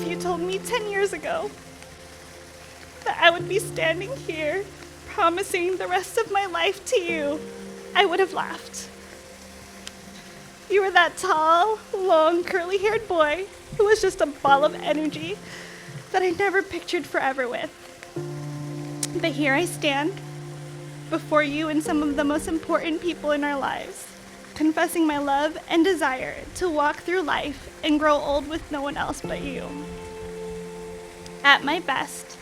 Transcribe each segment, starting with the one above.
you told me 10 years ago that I would be standing here promising the rest of my life to you, I would have laughed. You were that tall, long, curly-haired boy who was just a ball of energy that I never pictured forever with. But here I stand before you and some of the most important people in our lives, confessing my love and desire to walk through life and grow old with no one else but you. At my best,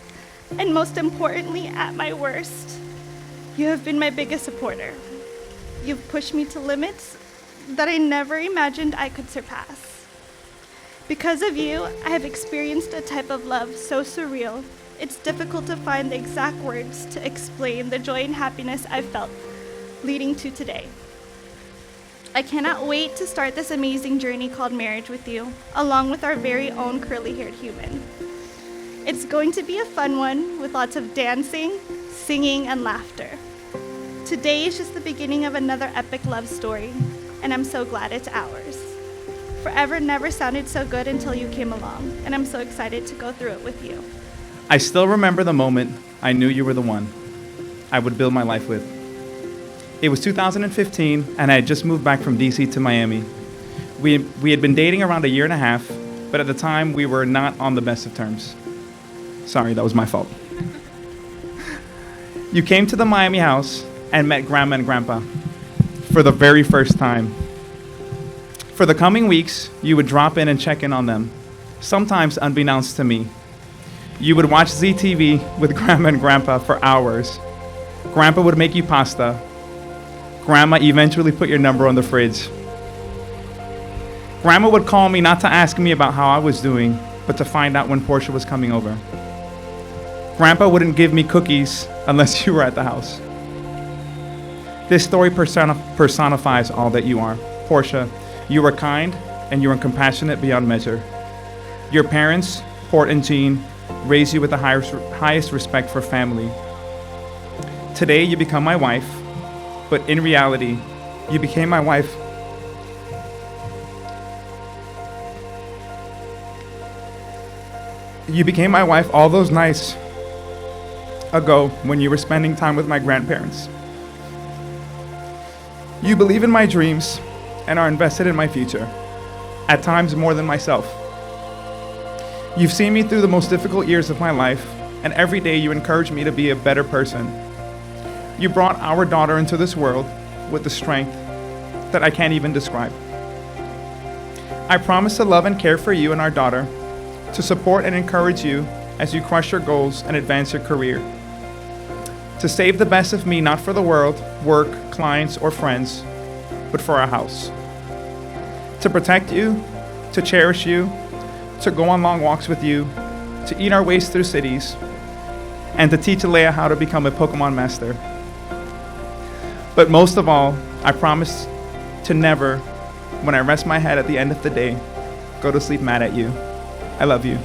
and most importantly, at my worst, you have been my biggest supporter. You've pushed me to limits that I never imagined I could surpass. Because of you, I have experienced a type of love so surreal, it's difficult to find the exact words to explain the joy and happiness I've felt leading to today. I cannot wait to start this amazing journey called marriage with you, along with our very own curly-haired human. It's going to be a fun one with lots of dancing, singing, and laughter. Today is just the beginning of another epic love story, and I'm so glad it's ours. Forever never sounded so good until you came along, and I'm so excited to go through it with you. I still remember the moment I knew you were the one I would build my life with. It was 2015, and I had just moved back from DC to Miami. We had been dating around a year and a half, but at the time, we were not on the best of terms. Sorry, that was my fault. You came to the Miami house and met Grandma and Grandpa for the very first time. For the coming weeks, you would drop in and check in on them, sometimes unbeknownst to me. You would watch ZTV with Grandma and Grandpa for hours. Grandpa would make you pasta. Grandma eventually put your number on the fridge. Grandma would call me not to ask me about how I was doing, but to find out when Portia was coming over. Grandpa wouldn't give me cookies unless you were at the house. This story personifies all that you are. Portia, you are kind and you are compassionate beyond measure. Your parents, Port and Jean, raised you with the highest respect for family. Today you become my wife, but in reality, you became my wife all those nights ago when you were spending time with my grandparents. You believe in my dreams and are invested in my future, at times more than myself. You've seen me through the most difficult years of my life, and every day you encourage me to be a better person. You brought our daughter into this world with the strength that I can't even describe. I promise to love and care for you and our daughter, to support and encourage you as you crush your goals and advance your career. To save the best of me, not for the world, work, clients, or friends, but for our house. To protect you, to cherish you, to go on long walks with you, to eat our ways through cities, and to teach Leia how to become a Pokemon master. But most of all, I promise to never, when I rest my head at the end of the day, go to sleep mad at you. I love you.